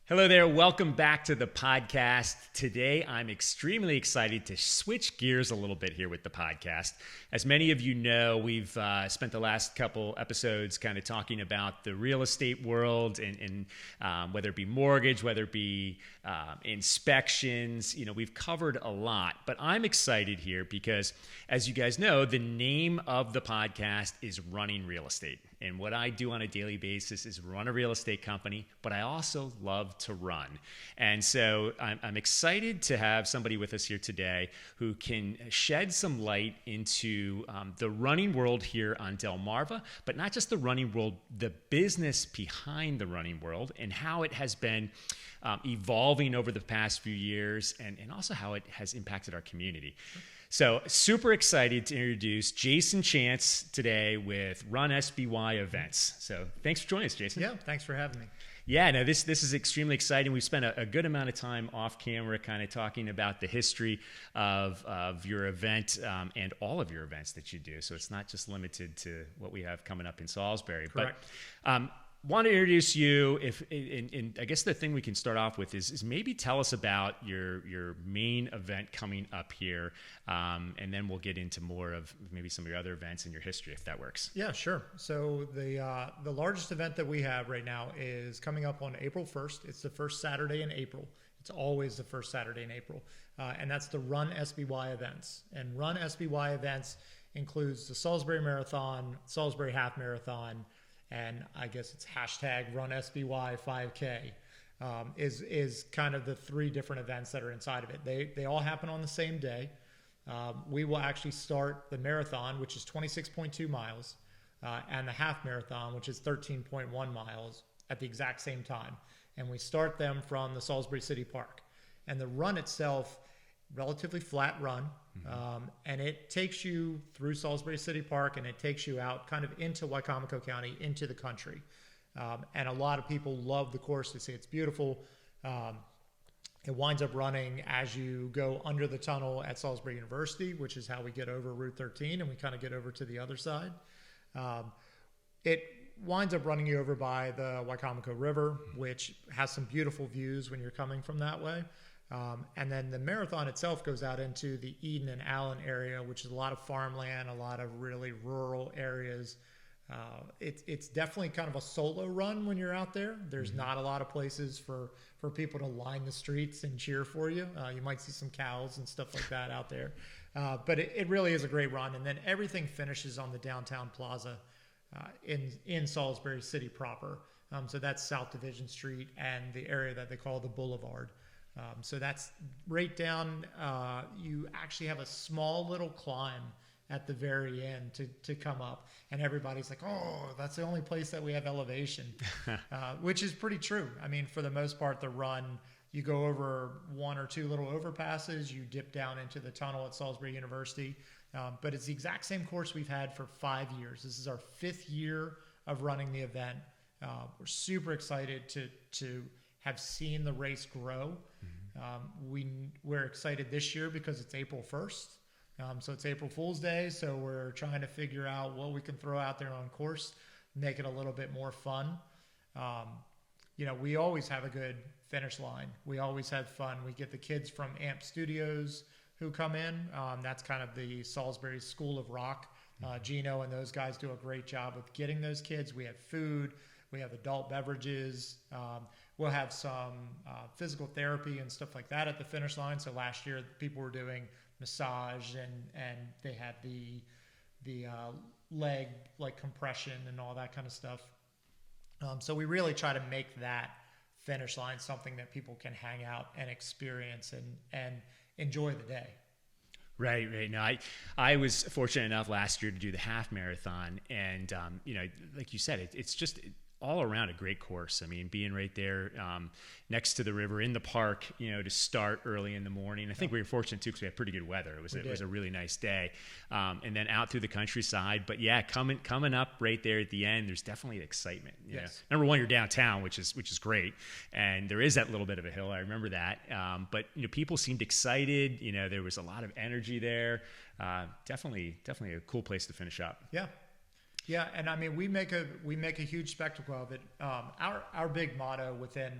Hello there. Welcome back to the podcast. Today, I'm extremely excited to switch gears a little bit here with the podcast. As many of you know, we've spent the last couple episodes kind of talking about the real estate world and whether it be mortgage, whether it be inspections. You know, we've covered a lot, but I'm excited here because, as you guys know, the name of the podcast is Running Real Estate. And what I do on a daily basis is run a real estate company, but I also love to run. And so I'm excited to have somebody with us here today who can shed some light into the running world here on Delmarva, but not just the running world, the business behind the running world and how it has been evolving over the past few years and also how it has impacted our community. So super excited to introduce Jason Chance today with Run SBY Events. So thanks for joining us, Jason. Yeah, thanks for having me. Yeah, no, this is extremely exciting. We spent a good amount of time off camera kind of talking about the history of your event and all of your events that you do. So it's not just limited to what we have coming up in Salisbury. Correct. But want to introduce you. I guess the thing we can start off with is maybe tell us about your main event coming up here, and then we'll get into more of maybe some of your other events and your history, if that works. Yeah, sure. So the largest event that we have right now is coming up on April 1st. It's the first Saturday in April. It's always the first Saturday in April, and that's the Run SBY events. And Run SBY events includes the Salisbury Marathon, Salisbury Half Marathon, and I guess it's hashtag Run SBY 5K is kind of the three different events that are inside of it. They all happen on the same day. We will actually start the marathon, which is 26.2 miles, and the half marathon, which is 13.1 miles at the exact same time. And we start them from the Salisbury City Park. And the run itself, relatively flat run, and it takes you through Salisbury City Park and it takes you out kind of into Wicomico County, into the country. And a lot of people love the course. They say it's beautiful. It winds up running as you go under the tunnel at Salisbury University, which is how we get over Route 13 and we kind of get over to the other side. It winds up running you over by the Wicomico River, which has some beautiful views when you're coming from that way. And then the marathon itself goes out into the Eden and Allen area, which is a lot of farmland, a lot of really rural areas. It's definitely kind of a solo run when you're out there. There's not a lot of places for people to line the streets and cheer for you. You might see some cows and stuff like that out there. But it really is a great run. And then everything finishes on the downtown plaza in Salisbury City proper. So that's South Division Street and the area that they call the Boulevard. So that's right down, you actually have a small little climb at the very end to come up. And everybody's like, oh, that's the only place that we have elevation, which is pretty true. I mean, for the most part, the run, you go over one or two little overpasses, you dip down into the tunnel at Salisbury University. But it's the exact same course we've had for 5 years. This is our 5th year of running the event. We're super excited to have seen the race grow. We're excited this year because it's April 1st. So it's April Fool's Day. So we're trying to figure out what we can throw out there on course, make it a little bit more fun. We always have a good finish line. We always have fun. We get the kids from AMP Studios who come in. That's kind of the Salisbury School of Rock. Gino and those guys do a great job of getting those kids. We have food. We have adult beverages. We'll have some physical therapy and stuff like that at the finish line. So last year, people were doing massage and they had the leg like compression and all that kind of stuff. So we really try to make that finish line something that people can hang out and experience and enjoy the day. Right. No, I was fortunate enough last year to do the half marathon, and like you said, it's just all around a great course. I mean, being right there next to the river in the park, to start early in the morning. I think we were fortunate too because we had pretty good weather. It was a really nice day, and then out through the countryside. But yeah, coming up right there at the end, there's definitely excitement. Yes. Number one, you're downtown, which is great, and there is that little bit of a hill. I remember that. But people seemed excited. There was a lot of energy there. Definitely a cool place to finish up. Yeah, and I mean we make a huge spectacle of it. Our big motto within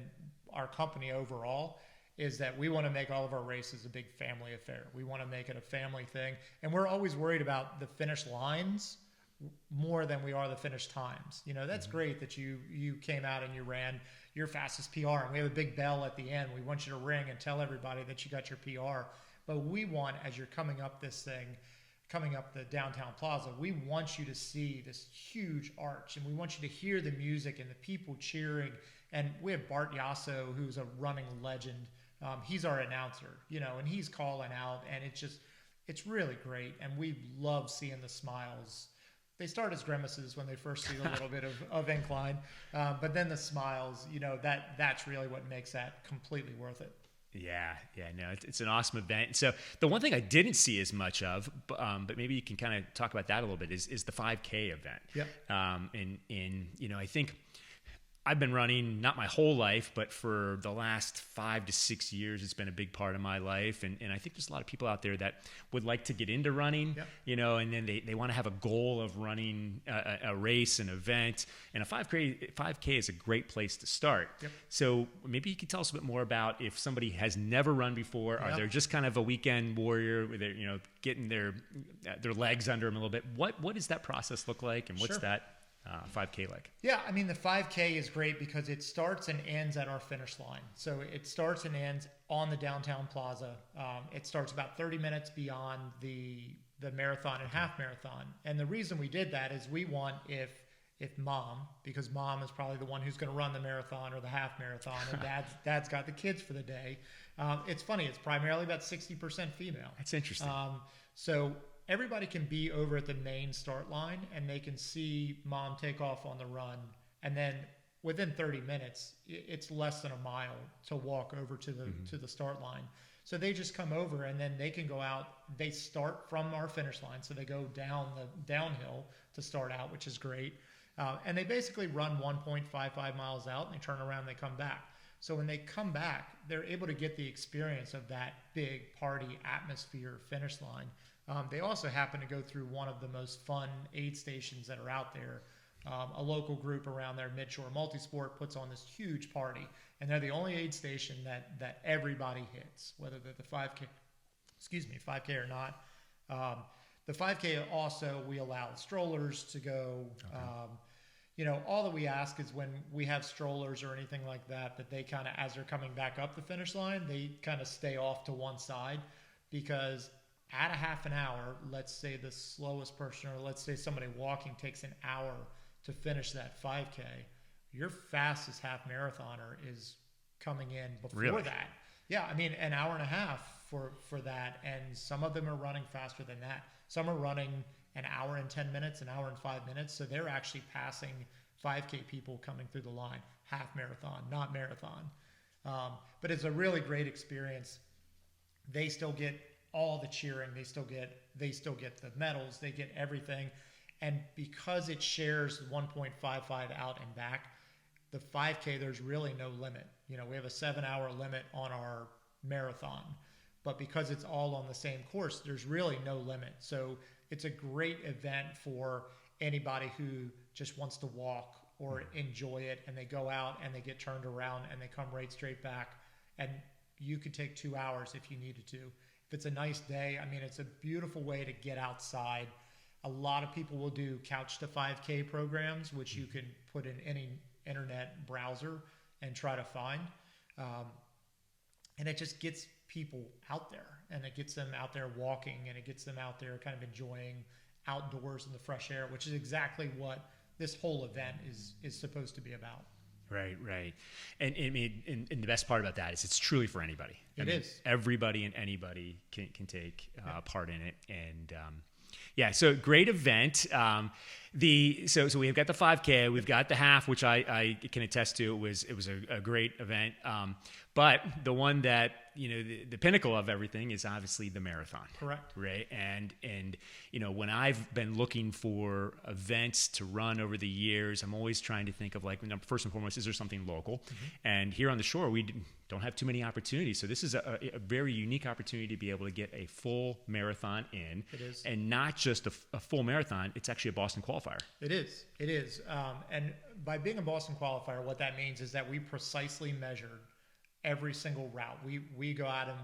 our company overall is that we want to make all of our races a big family affair. We want to make it a family thing. And we're always worried about the finish lines more than we are the finish times. That's great that you came out and you ran your fastest PR, and we have a big bell at the end. We want you to ring and tell everybody that you got your PR. But we want, as you're coming up the downtown plaza, we want you to see this huge arch, and we want you to hear the music and the people cheering. And we have Bart Yasso, who's a running legend. He's our announcer, and he's calling out, and it's really great. And we love seeing the smiles. They start as grimaces when they first see a little bit of incline, but then the smiles, that's really what makes that completely worth it. Yeah, no, it's an awesome event. So the one thing I didn't see as much of, but maybe you can kind of talk about that a little bit, is the 5K event. Yep. I think I've been running not my whole life, but for the last 5 to 6 years, it's been a big part of my life. And I think there's a lot of people out there that would like to get into running, and then they want to have a goal of running a race, an event, and a 5K is a great place to start. Yep. So maybe you could tell us a bit more about if somebody has never run before, are they just kind of a weekend warrior, where they're, getting their legs under them a little bit. What does that process look like, and what's that 5K like? Yeah, I mean, the 5K is great because it starts and ends at our finish line. So it starts and ends on the downtown plaza. It starts about 30 minutes beyond the marathon and half marathon. And the reason we did that is we want, if mom, because mom is probably the one who's going to run the marathon or the half marathon, and dad's got the kids for the day. It's funny, it's primarily about 60% female. That's interesting. So everybody can be over at the main start line, and they can see mom take off on the run. And then within 30 minutes, it's less than a mile to walk over to the start line. So they just come over, and then they can go out. They start from our finish line, so they go down the downhill to start out, which is great. And they basically run 1.55 miles out, and they turn around and they come back. So when they come back, they're able to get the experience of that big party atmosphere finish line. They also happen to go through one of the most fun aid stations that are out there. A local group around there, Midshore Multisport, puts on this huge party, and they're the only aid station that everybody hits, whether they're the 5K or not. The 5K also, we allow strollers to go. Okay. All that we ask is when we have strollers or anything like that they kind of, as they're coming back up the finish line, they kind of stay off to one side, because at a half an hour, let's say the slowest person, or let's say somebody walking takes an hour to finish that 5K, your fastest half marathoner is coming in before that. Yeah, I mean, an hour and a half for that, and some of them are running faster than that. Some are running an hour and 10 minutes, an hour and 5 minutes, so they're actually passing 5K people coming through the line, half marathon, not marathon. But it's a really great experience. They still get all the cheering, they still get the medals, they get everything. And because it shares 1.55 out and back, the 5K, there's really no limit. We have a 7-hour limit on our marathon, but because it's all on the same course, there's really no limit. So it's a great event for anybody who just wants to walk or enjoy it, and they go out and they get turned around and they come right straight back. And you could take 2 hours if you needed to. If it's a nice day, I mean, it's a beautiful way to get outside. A lot of people will do couch to 5K programs, which you can put in any internet browser and try to find. And it just gets people out there, and it gets them out there walking, and it gets them out there kind of enjoying outdoors in the fresh air, which is exactly what this whole event is supposed to be about. Right. And the best part about that is it's truly for anybody. It is. Everybody and anybody can take part in it. And so great event. So we've got the 5K, we've got the half, which I can attest to. It was a great event. But the one that, the pinnacle of everything is obviously the marathon. Correct. Right. And when I've been looking for events to run over the years, I'm always trying to think of, like, first and foremost, is there something local? Mm-hmm. And here on the shore, we don't have too many opportunities. So this is a very unique opportunity to be able to get a full marathon in. It is. And not just a full marathon, it's actually a Boston qualifier. It is. And by being a Boston qualifier, what that means is that we precisely measured every single route. We go out and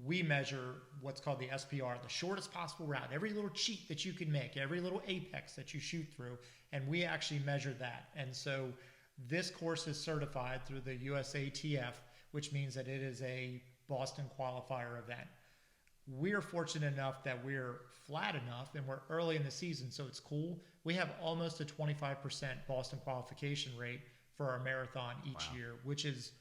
we measure what's called the SPR, the shortest possible route, every little cheat that you can make, every little apex that you shoot through, and we actually measure that. And so this course is certified through the USATF, which means that it is a Boston qualifier event. We're fortunate enough that we're flat enough and we're early in the season, so it's cool. We have almost a 25% Boston qualification rate for our marathon each year, which is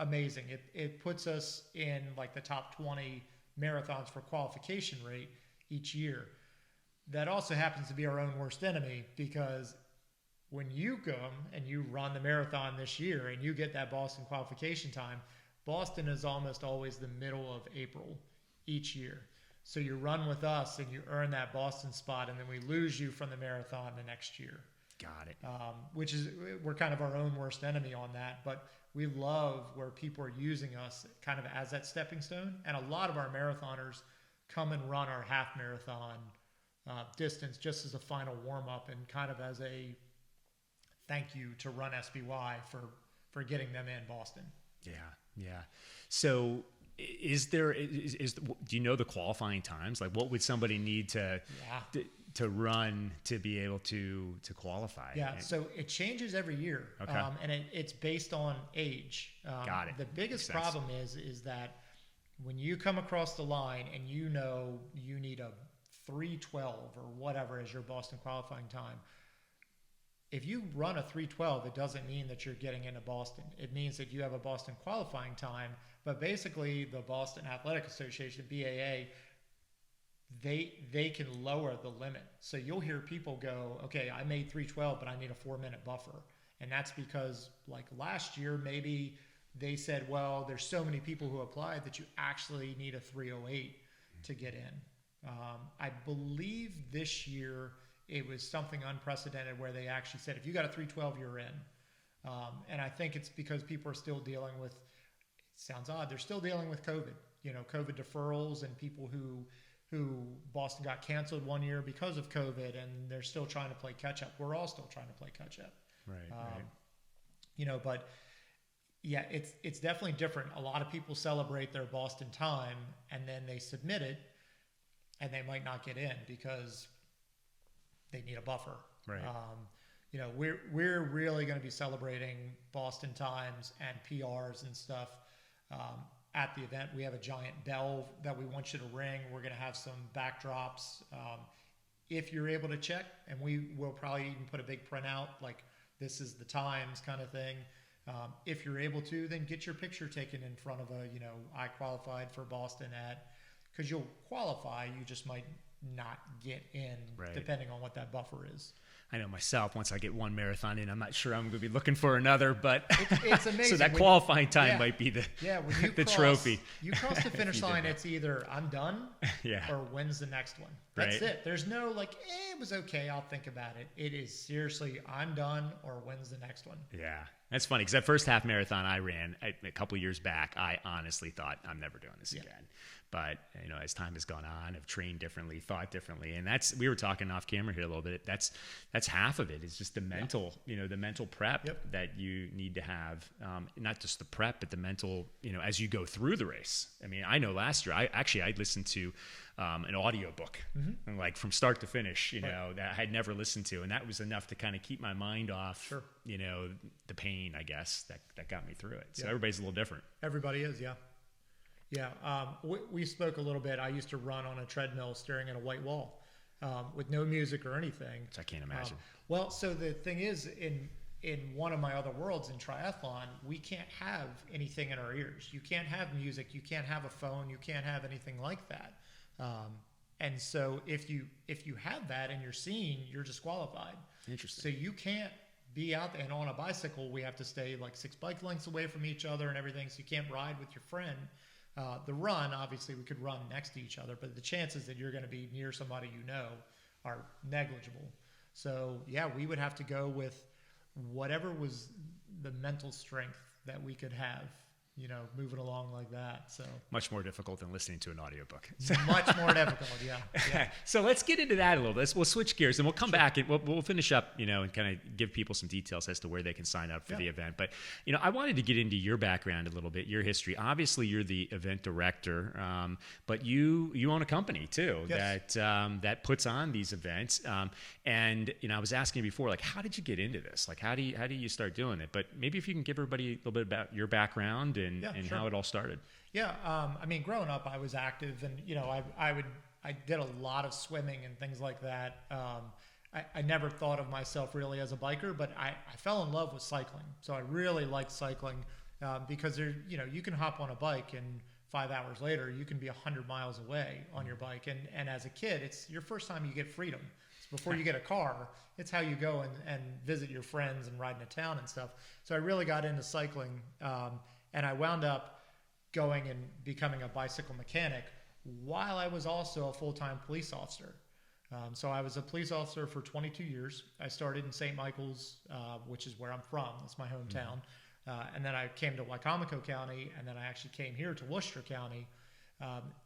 amazing. It puts us in like the top 20 marathons for qualification rate each year. That also happens to be our own worst enemy, because when you go and you run the marathon this year and you get that Boston qualification time, Boston is almost always the middle of April each year. So you run with us and you earn that Boston spot, and then we lose you from the marathon the next year. Got it. Which is, we're kind of our own worst enemy on that, but we love where people are using us kind of as that stepping stone. And a lot of our marathoners come and run our half marathon distance just as a final warm up and kind of as a thank you to Run SBY for getting them in Boston. Yeah. So do you know the qualifying times? Like, what would somebody need to run to be able to qualify? Yeah, so it changes every year. Okay. And it's based on age. Got it. The biggest problem is that when you come across the line and you know you need a 3:12 or whatever as your Boston qualifying time, if you run a 3:12, it doesn't mean that you're getting into Boston. It means that you have a Boston qualifying time, but basically the Boston Athletic Association, BAA, they can lower the limit. So you'll hear people go, okay, I made 3:12, but I need a 4-minute buffer. And that's because, like last year, maybe they said, well, there's so many people who applied that you actually need a 3:08 to get in. I believe this year it was something unprecedented where they actually said, if you got a 3:12, you're in. And I think it's because people are still dealing with, it sounds odd, they're still dealing with COVID, COVID deferrals and people who Boston got canceled one year because of COVID, and they're still trying to play catch up. We're all still trying to play catch up. Right. But yeah, it's definitely different. A lot of people celebrate their Boston time and then they submit it and they might not get in because they need a buffer. Right. We're really going to be celebrating Boston times and PRs and stuff at the event. We have a giant bell that we want you to ring. We're going to have some backdrops. If you're able to check, and we will probably even put a big printout like this is the times kind of thing. If you're able to, then get your picture taken in front of I qualified for Boston because you'll qualify, you just might not get in depending on what that buffer is. I know myself, once I get one marathon in, I'm not sure I'm going to be looking for another, but it's amazing. So that qualifying time might be the trophy. You cross the finish line, it's either I'm done or when's the next one. That's it. There's no it was okay, I'll think about it. It is seriously, I'm done or when's the next one. Yeah. That's funny because that first half marathon I ran a couple years back, I honestly thought I'm never doing this again. But as time has gone on, I've trained differently, thought differently, and we were talking off camera here a little bit. That's half of it. Is just the mental, the mental prep that you need to have. Not just the prep, but the mental, as you go through the race. I mean, I know last year I listened to an audiobook, like from start to finish, that I had never listened to, and that was enough to kind of keep my mind off, the pain, I guess, that got me through it. So everybody's a little different. Everybody is, yeah. We spoke a little bit. I used to run on a treadmill staring at a white wall with no music or anything. Which I can't imagine. Well, so the thing is, in one of my other worlds in triathlon, we can't have anything in our ears. You can't have music. You can't have a phone. You can't have anything like that. And so if you have that and you're seen, you're disqualified. Interesting. So you can't be out there. And on a bicycle, we have to stay like 6 bike lengths away from each other and everything. So you can't ride with your friend. The run, obviously, we could run next to each other, but the chances that you're going to be near somebody are negligible. So, we would have to go with whatever was the mental strength that we could have moving along like that. So much more difficult than listening to an audiobook. Much more difficult. Yeah. So let's get into that a little bit. We'll switch gears and we'll come back and we'll finish up, and kind of give people some details as to where they can sign up for the event. But, I wanted to get into your background a little bit, your history. Obviously, you're the event director, but you own a company too that puts on these events. And I was asking you before, like, how did you get into this? Like, how do you start doing it? But maybe if you can give everybody a little bit about your background and sure. how it all started. Yeah. Growing up, I was active, and I did a lot of swimming and things like that. I never thought of myself really as a biker, but I fell in love with cycling. So I really liked cycling because you can hop on a bike and 5 hours later you can be 100 miles away on your bike. And as a kid, it's your first time you get freedom. So before you get a car, it's how you go and visit your friends and ride into town and stuff. So I really got into cycling, and I wound up going and becoming a bicycle mechanic while I was also a full-time police officer. So I was a police officer for 22 years. I started in St. Michael's, which is where I'm from. That's my hometown. And then I came to Wycomico County, and then I actually came here to Worcester County.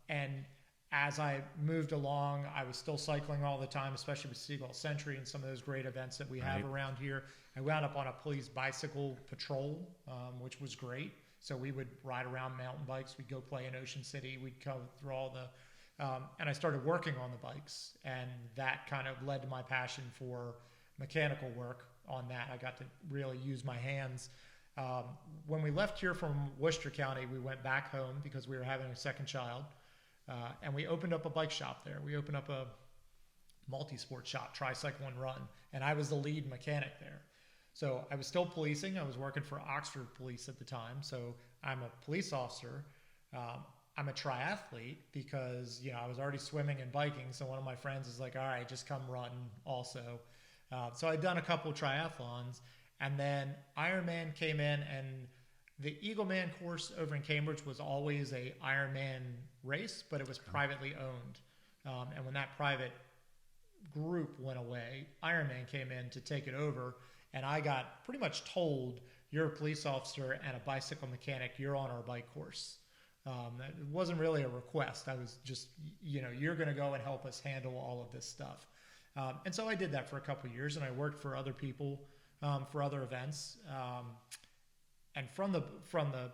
And as I moved along, I was still cycling all the time, especially with Seagull Century and some of those great events that we have around here. I wound up on a police bicycle patrol, which was great. So we would ride around mountain bikes. We'd go play in Ocean City. We'd go through all the, and I started working on the bikes, and that kind of led to my passion for mechanical work on that. I got to really use my hands. When we left here from Worcester County, we went back home because we were having a second child, and we opened up a bike shop there. We opened up a multi-sport shop, Tricycle and Run, and I was the lead mechanic there. So I was still policing. I was working for Oxford Police at the time. So I'm a police officer. I'm a triathlete because, I was already swimming and biking. So one of my friends is like, all right, just come run also. So I'd done a couple triathlons, and then Ironman came in, and the Eagleman course over in Cambridge was always a Ironman race, but it was privately owned. And when that private group went away, Ironman came in to take it over. And I got pretty much told, you're a police officer and a bicycle mechanic, you're on our bike course. It wasn't really a request. I was just, you're going to go and help us handle all of this stuff. And so I did that for a couple of years, and I worked for other people for other events. And from the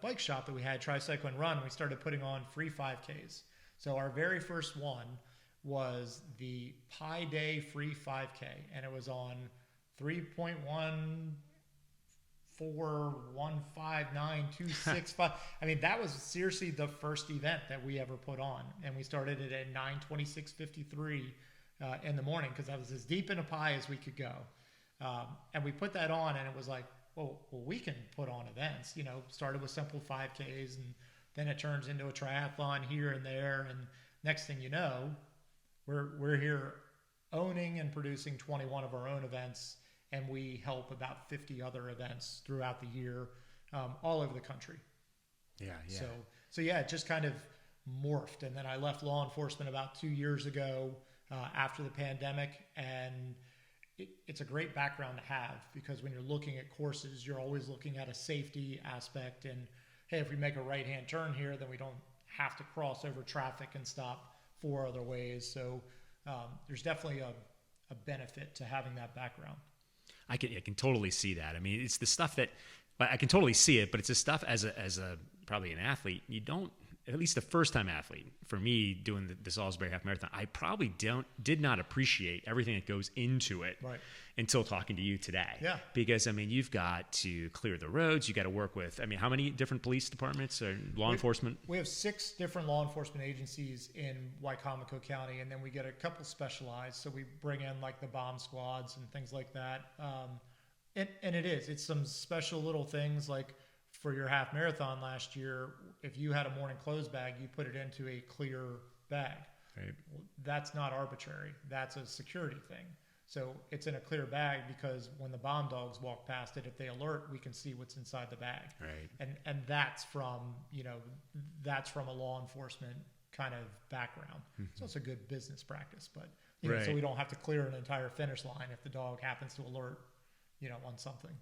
bike shop that we had, Tricycle and Run, we started putting on free 5Ks. So our very first one was the Pi Day free 5K, and it was on 3.14159.265. I mean, that was seriously the first event that we ever put on, and we started it at 9:26:53 in the morning because I was as deep in a pie as we could go. And we put that on, and it was like, well, we can put on events. Started with simple 5Ks, and then it turns into a triathlon here and there, and next thing you know, we're here owning and producing 21 of our own events. And we help about 50 other events throughout the year, all over the country. Yeah. So it just kind of morphed. And then I left law enforcement about 2 years ago after the pandemic. And it's a great background to have because when you're looking at courses, you're always looking at a safety aspect. And, hey, if we make a right-hand turn here, then we don't have to cross over traffic and stop 4 other ways. So there's definitely a benefit to having that background. I can totally see that. I mean, it's the stuff that I can totally see it, but it's the stuff as a probably an athlete, you don't, at least the first time athlete, for me doing the Salisbury half marathon, I probably did not appreciate everything that goes into it until talking to you today. Yeah. Because, I mean, you've got to clear the roads. You got to work with, I mean, how many different police departments or law enforcement? We have 6 different law enforcement agencies in Wycomico County, and then we get a couple specialized. So we bring in like the bomb squads and things like that. And it's some special little things like for your half marathon last year, if you had a morning clothes bag, you put it into a clear bag. Right. That's not arbitrary. That's a security thing. So it's in a clear bag because when the bomb dogs walk past it, if they alert, we can see what's inside the bag. Right. And that's from a law enforcement kind of background. Mm-hmm. So it's a good business practice, but so we don't have to clear an entire finish line if the dog happens to alert, on something.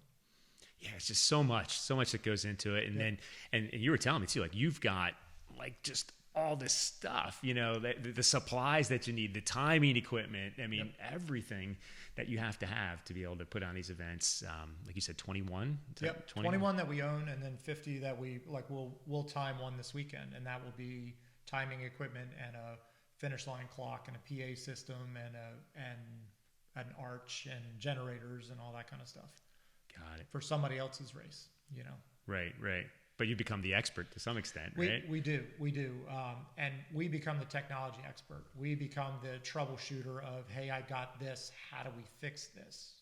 Yeah, it's just so much that goes into it. And then, and you were telling me too, like you've got like just all this stuff, the supplies that you need, the timing equipment. I mean, everything that you have to be able to put on these events. Like you said, 21? 21 that we own, and then 50 that we'll time one this weekend. And that will be timing equipment and a finish line clock and a PA system and an arch and generators and all that kind of stuff. Got it. For somebody else's race, Right. But you become the expert to some extent, right? We do. And we become the technology expert. We become the troubleshooter of, hey, I got this. How do we fix this?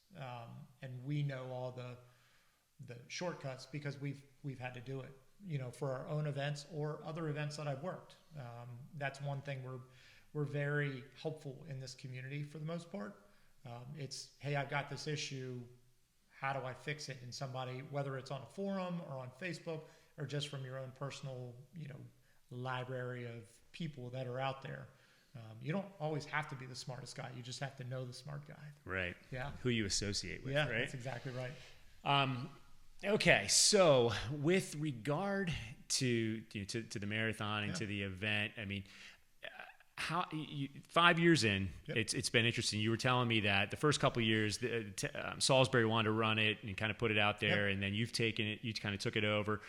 And we know all the shortcuts because we've had to do it, for our own events or other events that I've worked. That's one thing we're very helpful in this community for the most part. It's, hey, I've got this issue. How do I fix it? And somebody, whether it's on a forum or on Facebook or just from your own personal, library of people that are out there. You don't always have to be the smartest guy. You just have to know the smart guy. Right. Yeah. Who you associate with, yeah, right? That's exactly right. Okay. So with regard to the marathon and to the event, I mean, 5 years in, it's been interesting. You were telling me that the first couple of years, Salisbury wanted to run it and kind of put it out there, and then you've taken it, you kind of took it over.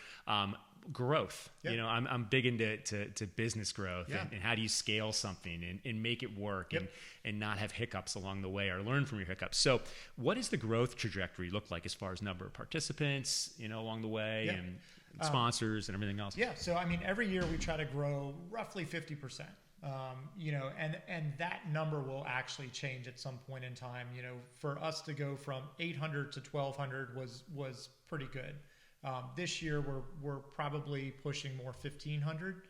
Growth, I'm big into business growth and how do you scale something and make it work and not have hiccups along the way or learn from your hiccups. So what does the growth trajectory look like as far as number of participants, along the way and sponsors and everything else? Yeah. So, I mean, every year we try to grow roughly 50%. And that number will actually change at some point in time. For us to go from 800 to 1,200 was pretty good. This year we're probably pushing more 1,500,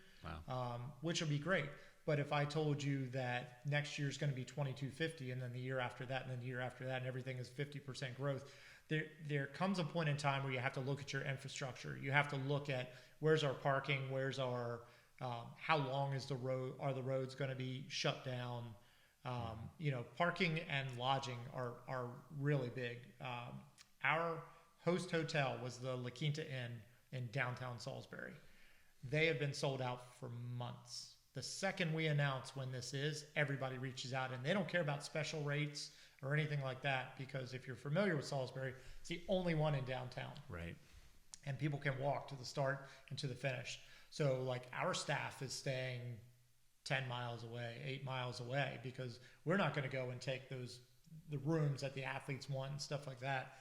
which will be great. But if I told you that next year is going to be 2,250, and then the year after that, and then the year after that, and everything is 50% growth, there comes a point in time where you have to look at your infrastructure. You have to look at where's our parking, where's our how long is are the roads going to be shut down? Parking and lodging are really big. Our host hotel was the La Quinta Inn in downtown Salisbury. They have been sold out for months. The second we announce when this is, everybody reaches out, and they don't care about special rates or anything like that, because if you're familiar with Salisbury, it's the only one in downtown. Right. And people can walk to the start and to the finish. So like our staff is staying 10 miles away, 8 miles away, because we're not going to go and take the rooms that the athletes want and stuff like that.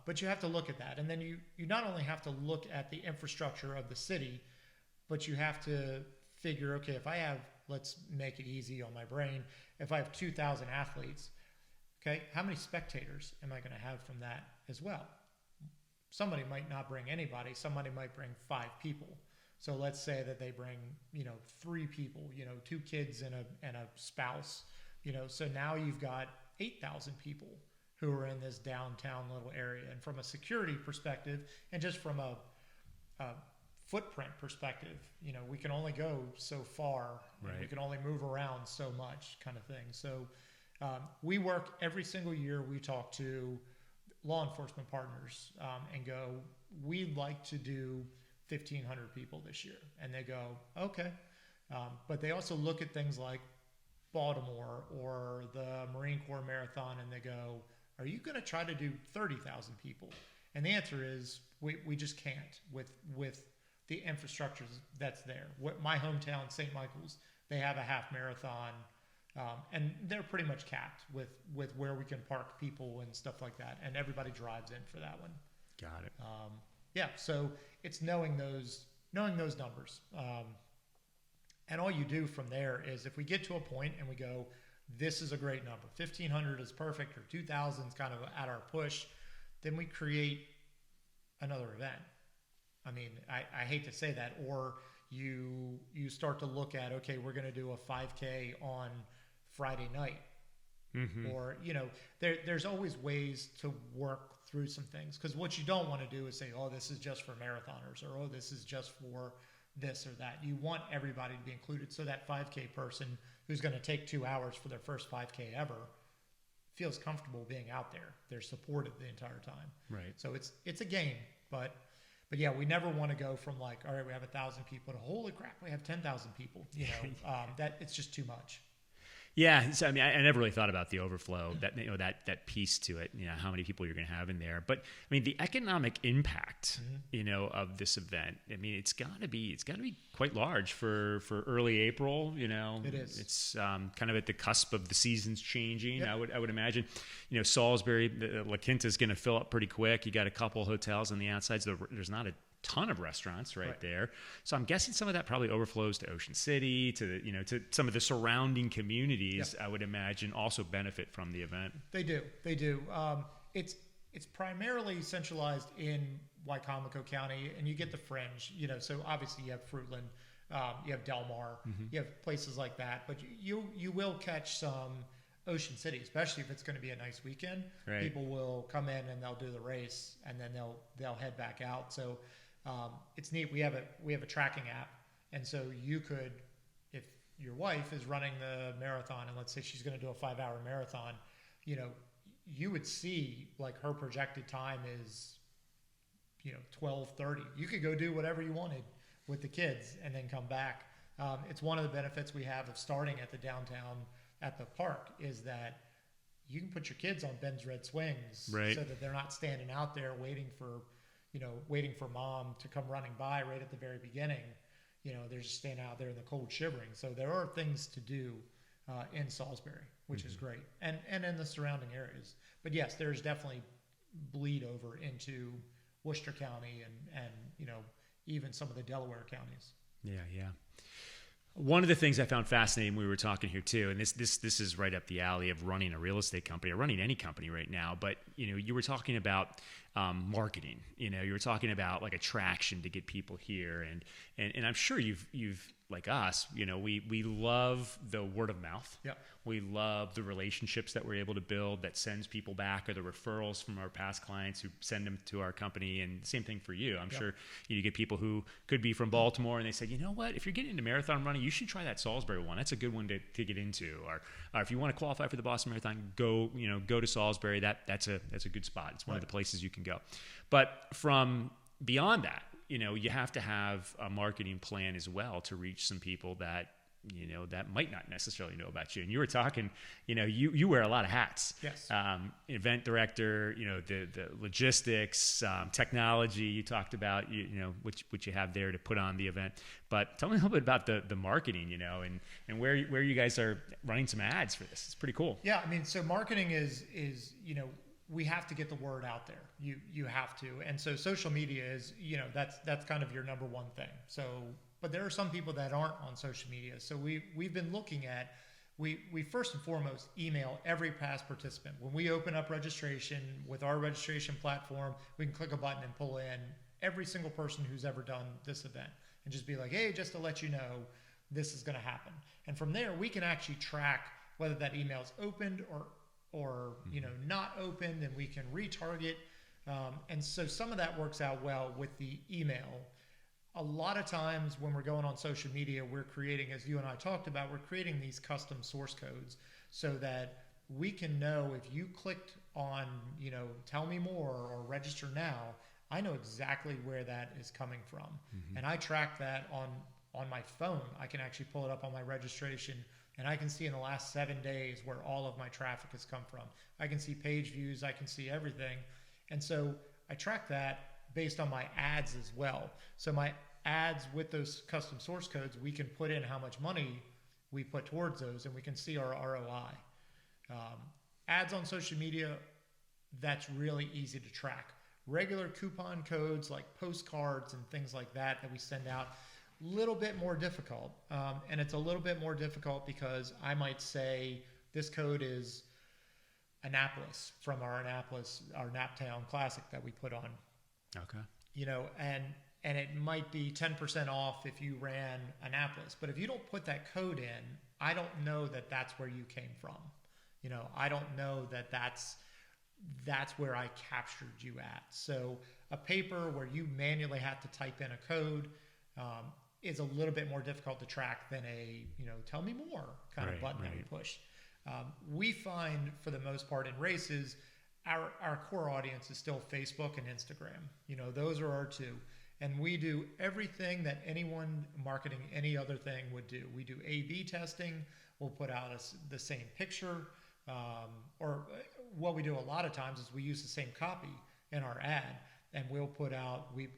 But you have to look at that. And then you not only have to look at the infrastructure of the city, but you have to figure, okay, if I have, let's make it easy on my brain, if I have 2,000 athletes, okay, how many spectators am I going to have from that as well? Somebody might not bring anybody. Somebody might bring 5 people. So let's say that they bring, 3 people, 2 kids and a spouse, so now you've got 8,000 people who are in this downtown little area. And from a security perspective, and just from a footprint perspective, we can only go so far. Right. We can only move around so much, kind of thing. So we work every single year. We talk to law enforcement partners and go, we'd like to do 1,500 people this year. And they go, okay. But they also look at things like Baltimore or the Marine Corps Marathon, and they go, are you going to try to do 30,000 people? And the answer is we just can't with the infrastructure that's there. My hometown, St. Michael's, they have a half marathon, and they're pretty much capped with where we can park people and stuff like that. And everybody drives in for that one. Got it. So it's knowing those numbers. And all you do from there is, if we get to a point and we go, this is a great number, 1,500 is perfect, or 2,000 is kind of at our push, then we create another event. I mean, I hate to say that, or you start to look at, okay, we're going to do a 5K on Friday night. Mm-hmm. Or, there's always ways to work through some things, because what you don't want to do is say, oh, this is just for marathoners, or oh, this is just for this or that. You want everybody to be included, so that 5K person who's going to take 2 hours for their first 5K ever feels comfortable being out there. They're supported the entire time. Right. So it's a game, but yeah, we never want to go from like, all right, we have 1,000 people to holy crap, we have 10,000 people. That it's just too much. Yeah, so I mean, I never really thought about the overflow, that piece to it, how many people you're going to have in there. But I mean, the economic impact, of this event, I mean, it's got to be quite large for early April. It is. It's kind of at the cusp of the seasons changing. Yep. I would imagine, Salisbury, La Quinta is going to fill up pretty quick. You got a couple hotels on the outsides. There's not a ton of restaurants right there, so I'm guessing some of that probably overflows to Ocean City, to some of the surrounding communities. Yep. I would imagine also benefit from the event. They do. It's primarily centralized in Wicomico County, and you get the fringe. So obviously you have Fruitland, you have Del Mar, you have places like that, but you will catch some Ocean City, especially if it's going to be a nice weekend. Right. People will come in and they'll do the race, and then they'll head back out. So it's neat. We have a tracking app, and so you could, if your wife is running the marathon, and let's say she's going to do a 5-hour marathon, you would see like her projected time is 12:30. You could go do whatever you wanted with the kids and then come back. It's one of the benefits we have of starting at the downtown at the park is that you can put your kids on Ben's Red Swings, right, so that they're not standing out there waiting for mom to come running by right at the very beginning. They're just standing out there in the cold shivering. So there are things to do in Salisbury, which is great, and in the surrounding areas. But yes, there's definitely bleed over into Worcester County and even some of the Delaware counties. Yeah. One of the things I found fascinating when we were talking here too, and this is right up the alley of running a real estate company or running any company right now, but you were talking about marketing. You were talking about like attraction to get people here, and I'm sure you've like us, we love the word of mouth. Yeah. We love the relationships that we're able to build that sends people back, or the referrals from our past clients who send them to our company. And same thing for you. I'm sure you get people who could be from Baltimore and they say, if you're getting into marathon running, you should try that Salisbury one. That's a good one to get into. Or if you want to qualify for the Boston Marathon, go to Salisbury. That's a good spot. It's one of the places you can go. But from beyond that, you have to have a marketing plan as well to reach some people that that might not necessarily know about you. And you were talking, you wear a lot of hats. Yes. Event director, the logistics, technology. You talked about, what you have there to put on the event. But tell me a little bit about the marketing, and where you guys are running some ads for this. It's pretty cool. Yeah, I mean, so marketing is we have to get the word out there. You have to, and so social media is that's kind of your number one thing. So. But there are some people that aren't on social media. So we've been looking at, we first and foremost email every past participant. When we open up registration with our registration platform, we can click a button and pull in every single person who's ever done this event and just be like, hey, just to let you know, this is going to happen. And from there, we can actually track whether that email is opened or not opened, and we can retarget. And so some of that works out well with the email. A lot of times when we're going on social media, we're creating, as you and I talked about, we're creating these custom source codes so that we can know if you clicked on, tell me more or register now, I know exactly where that is coming from. Mm-hmm. And I track that on my phone. I can actually pull it up on my registration, and I can see in the last 7 days where all of my traffic has come from. I can see page views, I can see everything. And so I track that based on my ads as well. So my ads with those custom source codes, we can put in how much money we put towards those, and we can see our ROI. Ads on social media, that's really easy to track. Regular coupon codes like postcards and things like that we send out, a little bit more difficult. And it's a little bit more difficult because I might say this code is Annapolis, from our Naptown Classic that we put on. Okay. And it might be 10% off if you ran Annapolis. But if you don't put that code in, I don't know that that's where you came from. I don't know that that's where I captured you at. So a paper where you manually have to type in a code is a little bit more difficult to track than a, tell me more kind of button that we push. We find for the most part in races, our core audience is still Facebook and Instagram. Those are our two. And we do everything that anyone marketing any other thing would do. We do A/B testing. We'll put out the same picture. Or what we do a lot of times is we use the same copy in our ad. And we'll put out, we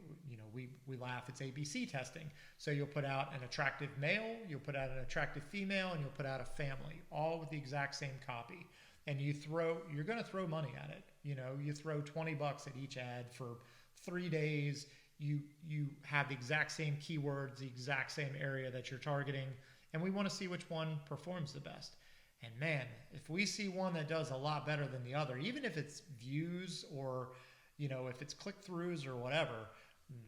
laugh, it's ABC testing. So you'll put out an attractive male, you'll put out an attractive female, and you'll put out a family, all with the exact same copy. And you're going to throw money at it. You throw $20 at each ad for 3 days. You have the exact same keywords, the exact same area that you're targeting. And we want to see which one performs the best. And man, if we see one that does a lot better than the other, even if it's views or if it's click-throughs or whatever,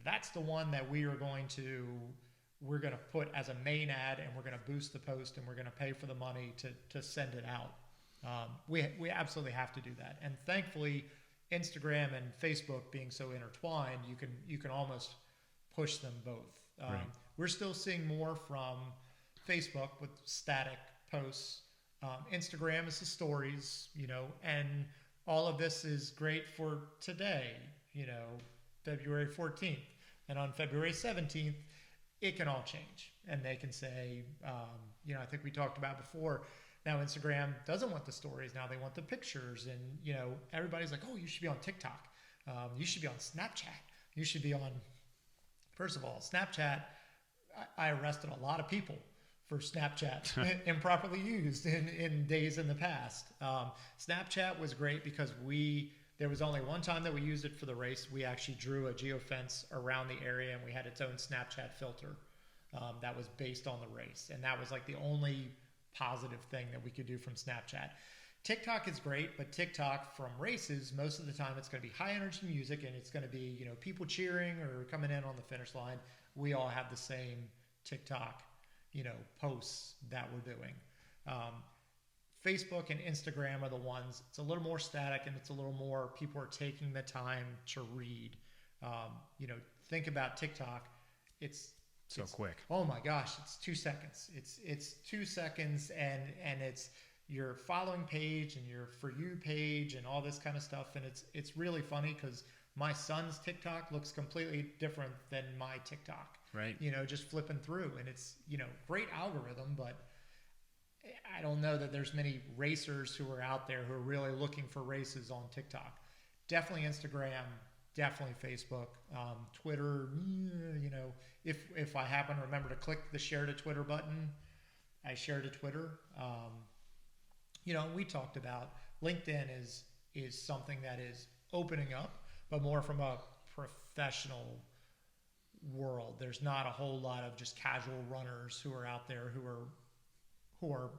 that's the one that we're going to put as a main ad, and we're going to boost the post, and we're going to pay for the money to send it out. We absolutely have to do that. And thankfully, Instagram and Facebook being so intertwined, you can almost push them both. Right. We're still seeing more from Facebook with static posts. Instagram is the stories, and all of this is great for today, February 14th. And on February 17th, it can all change. And they can say, I think we talked about before, now Instagram doesn't want the stories. Now they want the pictures. And, everybody's like, oh, you should be on TikTok. You should be on Snapchat. You should be on, first of all, Snapchat. I arrested a lot of people for Snapchat improperly used in days in the past. Snapchat was great because there was only one time that we used it for the race. We actually drew a geofence around the area, and we had its own Snapchat filter that was based on the race. And that was like the only positive thing that we could do from Snapchat. TikTok is great, but TikTok from races, most of the time it's going to be high energy music, and it's going to be, people cheering or coming in on the finish line. We all have the same TikTok posts that we're doing. Facebook and Instagram are the ones, it's a little more static, and it's a little more, people are taking the time to read. Think about TikTok. It's quick. Oh my gosh, it's 2 seconds. It's 2 seconds, and it's your following page and your For You page and all this kind of stuff. And it's really funny because my son's TikTok looks completely different than my TikTok. Right. Just flipping through, and it's, great algorithm, but I don't know that there's many racers who are out there who are really looking for races on TikTok. Definitely Instagram, definitely Facebook, Twitter. If I happen to remember to click the share to Twitter button, I share to Twitter. We talked about LinkedIn is something that is opening up, but more from a professional world. There's not a whole lot of just casual runners who are out there who are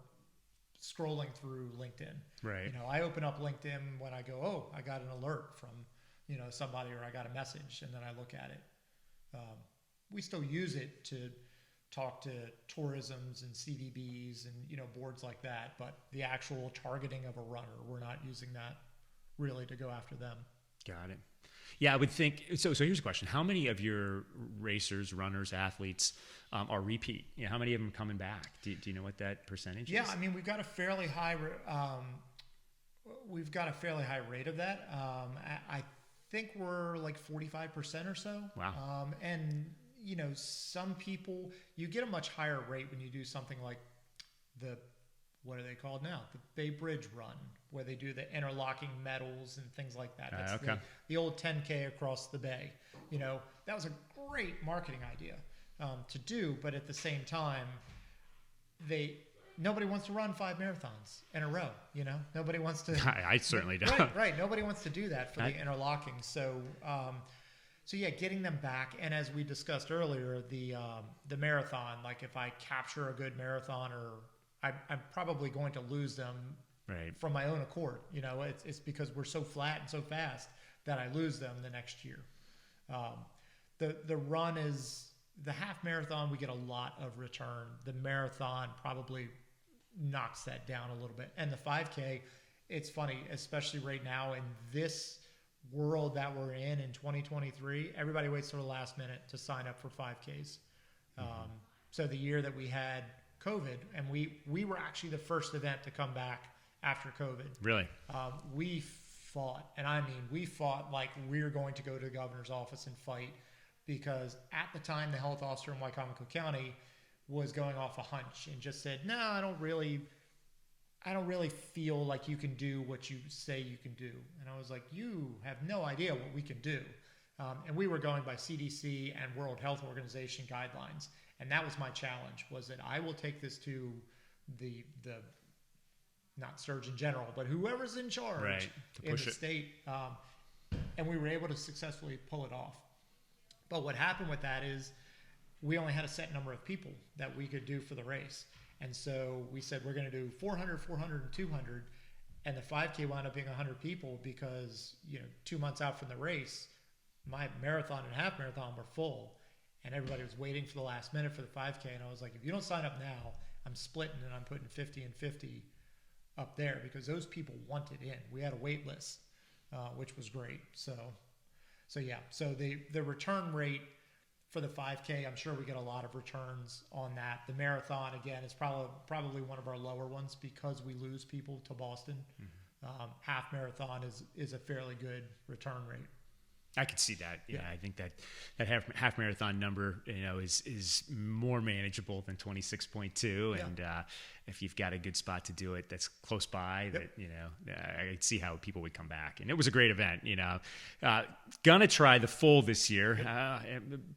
scrolling through LinkedIn. Right. I open up LinkedIn when I go, oh, I got an alert from somebody, or I got a message, and then I look at it. We still use it to talk to tourisms and CVBs and boards like that, but the actual targeting of a runner, we're not using that really to go after them. Got it. Yeah, I would think so. So here's a question: how many of your racers, runners, athletes are repeat? How many of them are coming back? Do you know what that percentage is? Yeah, I mean, we've got a fairly high rate of that. I think we're like 45% or so. Wow. And some people, you get a much higher rate when you do something like what are they called now? The Bay Bridge Run, where they do the interlocking metals and things like that. That's okay. The old 10K across the bay. That was a great marketing idea to do, but at the same time, nobody wants to run 5 marathons in a row. Nobody wants to. I certainly don't. Right. Nobody wants to do that for the interlocking. So yeah, getting them back, and as we discussed earlier, the marathon. Like if I capture a good marathoner, I'm probably going to lose them from my own accord. It's because we're so flat and so fast that I lose them the next year. The run is the half marathon. We get a lot of return. The marathon probably knocks that down a little bit. And the 5K, it's funny, especially right now in this world that we're in 2023, everybody waits till the last minute to sign up for 5Ks. So the year that we had COVID, and we were actually the first event to come back after COVID. Really? We fought, and I mean, we fought like we're going to go to the governor's office and fight, because at the time the health officer in Wycomico County was going off a hunch and just said, no, I don't really feel like you can do what you say you can do. And I was like, you have no idea what we can do. And we were going by CDC and World Health Organization guidelines. And that was my challenge, was that I will take this to the not Surgeon General, but whoever's in charge in the state. And we were able to successfully pull it off. But what happened with that is we only had a set number of people that we could do for the race. And so we said, we're going to do 400, 400, and 200. And the 5K wound up being 100 people because, 2 months out from the race, my marathon and half marathon were full. And everybody was waiting for the last minute for the 5K. And I was like, if you don't sign up now, I'm splitting and I'm putting 50 and 50 up there, because those people wanted in. We had a wait list, which was great. So yeah. So the return rate for the 5K, I'm sure we get a lot of returns on that. The marathon, again, is probably one of our lower ones because we lose people to Boston. Mm-hmm. Half marathon is a fairly good return rate. I could see that. Yeah, I think that half marathon number, is more manageable than 26.2. Yeah. And if you've got a good spot to do it that's close by, I'd see how people would come back. And it was a great event. Gonna try the full this year.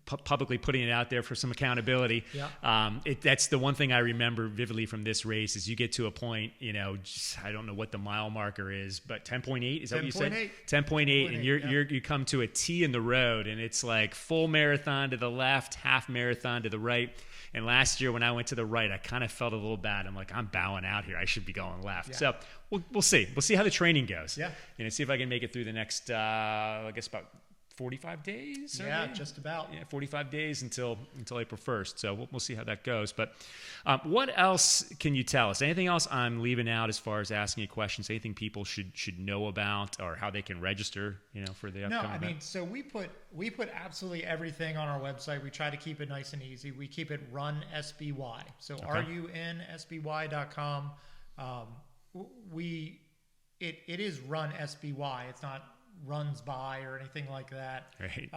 Publicly putting it out there for some accountability. Yeah. That's the one thing I remember vividly from this race is you get to a point. I don't know what the mile marker is, but 10.8 is that what you said? 10.8, and you come to a T in the road, and it's like full marathon to the left, half marathon to the right. And last year when I went to the right, I kind of felt a little bad. I'm like, I'm bowing out here. I should be going left. Yeah. So we'll see. We'll see how the training goes. Yeah. See if I can make it through the next, I guess about 45 days. Yeah, just about. Yeah, 45 days until April 1st. So we'll see how that goes. But what else can you tell us? Anything else I'm leaving out as far as asking you questions? Anything people should know about, or how they can register, for the upcoming event? No, I mean, so we put absolutely everything on our website. We try to keep it nice and easy. We keep it Run SBY. So runsby.com. It is Run SBY. It's not Runs By or anything like that. Right.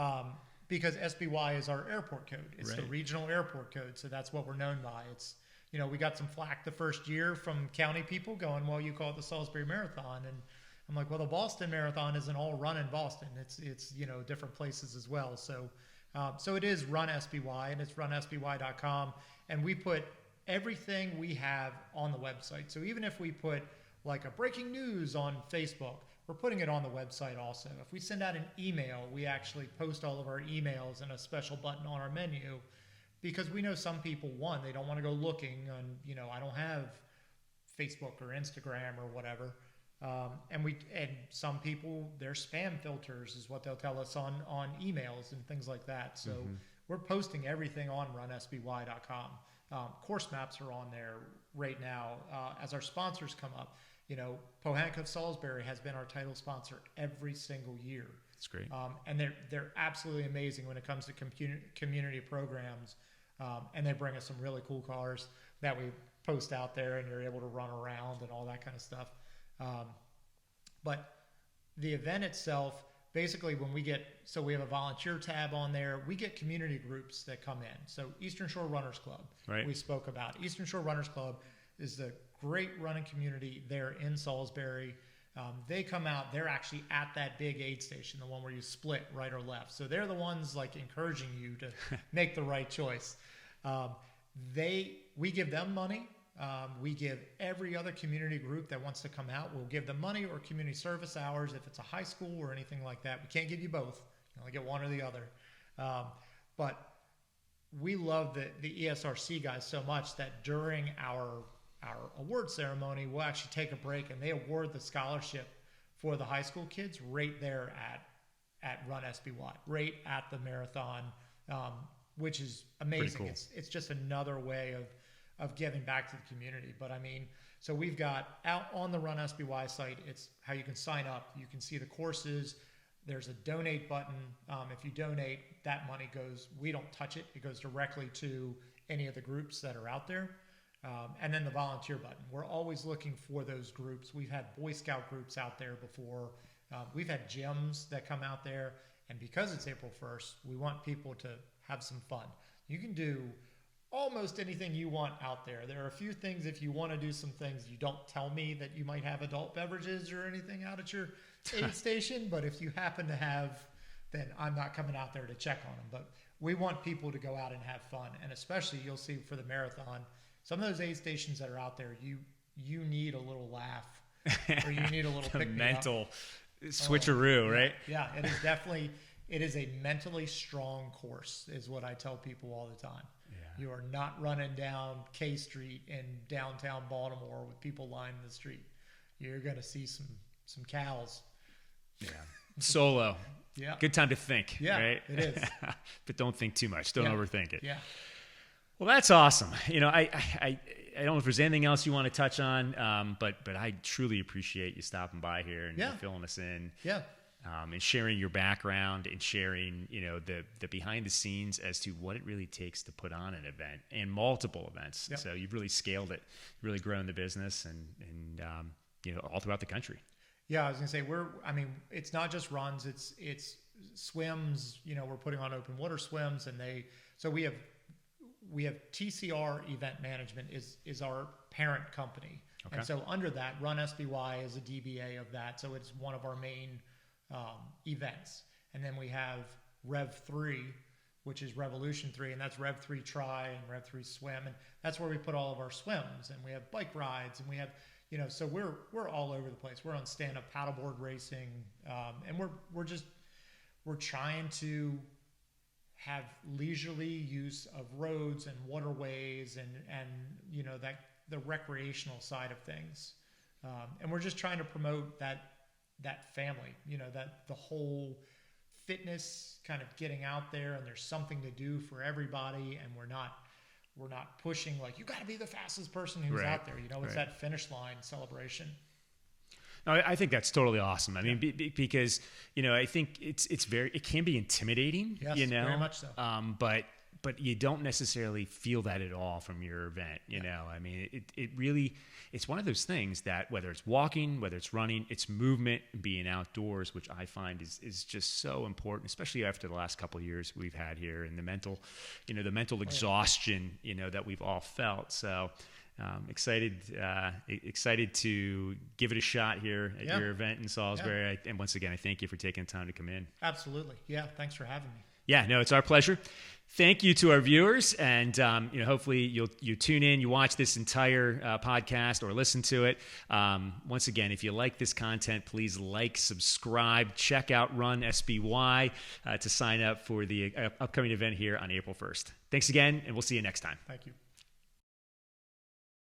Because SBY is our airport code. It's the regional airport code. So that's what we're known by. It's, we got some flack the first year from county people going, well, you call it the Salisbury Marathon. And I'm like, well, the Boston Marathon isn't all run in Boston. It's different places as well. So it is Run SBY, and it's runsby.com. And we put everything we have on the website. So even if we put like a breaking news on Facebook, we're putting it on the website also. If we send out an email, we actually post all of our emails and a special button on our menu, because we know some people, they don't want to go looking on, I don't have Facebook or Instagram or whatever. And some people, their spam filters is what they'll tell us on emails and things like that. So we're posting everything on runsby.com. Course maps are on there right now as our sponsors come up. Pohanka of Salisbury has been our title sponsor every single year. That's great. And they're absolutely amazing when it comes to community programs. And they bring us some really cool cars that we post out there, and you're able to run around and all that kind of stuff. But the event itself, basically we have a volunteer tab on there. We get community groups that come in. So Eastern Shore Runners Club, we spoke about. Eastern Shore Runners Club is the great running community there in Salisbury. They come out, they're actually at that big aid station, the one where you split right or left. So they're the ones like encouraging you to make the right choice. We give them money. We give every other community group that wants to come out, we'll give them money or community service hours if it's a high school or anything like that. We can't give you both. You only get one or the other. But we love the ESRC guys so much that during our award ceremony, we'll actually take a break and they award the scholarship for the high school kids right there at Run SBY, right at the marathon, which is amazing. Cool. It's just another way of giving back to the community. But I mean, so we've got out on the Run SBY site, it's how you can sign up. You can see the courses. There's a donate button. If you donate, that money we don't touch it. It goes directly to any of the groups that are out there. And then the volunteer button. We're always looking for those groups. We've had Boy Scout groups out there before. We've had gyms that come out there. And because it's April 1st, we want people to have some fun. You can do almost anything you want out there. There are a few things, if you want to do some things, you don't tell me that you might have adult beverages or anything out at your aid station. But if you happen to have, then I'm not coming out there to check on them. But we want people to go out and have fun. And especially you'll see for the marathon, some of those aid stations that are out there, you need a little laugh or you need a little pick-me-up. Mental switcheroo, right? Yeah, it is definitely, it is a mentally strong course is what I tell people all the time. Yeah. You are not running down K Street in downtown Baltimore with people lining the street. You're going to see some cows. Yeah. Solo. Yeah. Good time to think. Yeah, right? it is. But don't think too much. Don't overthink it. Yeah. Well, that's awesome. You know, I don't know if there's anything else you want to touch on, but I truly appreciate you stopping by here and filling us in. Yeah. And sharing your background and sharing, you know, the behind the scenes as to what it really takes to put on an event and multiple events. Yep. So you've really scaled it, really grown the business and you know, all throughout the country. Yeah, I was gonna say it's not just runs, it's swims. You know, we're putting on open water swims, and we have TCR Event Management is our parent company, and so under that, Run SBY is a DBA of that, so it's one of our main events. And then we have Rev 3, which is Revolution 3, and that's Rev 3 Tri and Rev 3 Swim, and that's where we put all of our swims, and we have bike rides, and we have, you know, so we're all over the place. We're on stand-up paddleboard racing, and we're trying to have leisurely use of roads and waterways and you know, that the recreational side of things, and we're just trying to promote that family, you know, that the whole fitness kind of getting out there, and there's something to do for everybody, and we're not pushing like you got to be the fastest person who's out there. You know, it's that finish line celebration. No, I think that's totally awesome. I mean, because, you know, I think it can be intimidating. Yes, you know, very much so. But you don't necessarily feel that at all from your event. You know, I mean, it really, it's one of those things that whether it's walking, whether it's running, it's movement, being outdoors, which I find is just so important, especially after the last couple of years we've had here and the mental exhaustion, you know, that we've all felt. So excited to give it a shot here at your event in Salisbury. Yeah. And once again, I thank you for taking the time to come in. Absolutely. Yeah. Thanks for having me. Yeah, no, it's our pleasure. Thank you to our viewers, and you know, hopefully you tune in, you watch this entire podcast or listen to it. Once again, if you like this content, please like, subscribe, check out Run SBY to sign up for the upcoming event here on April 1st. Thanks again, and we'll see you next time. Thank you.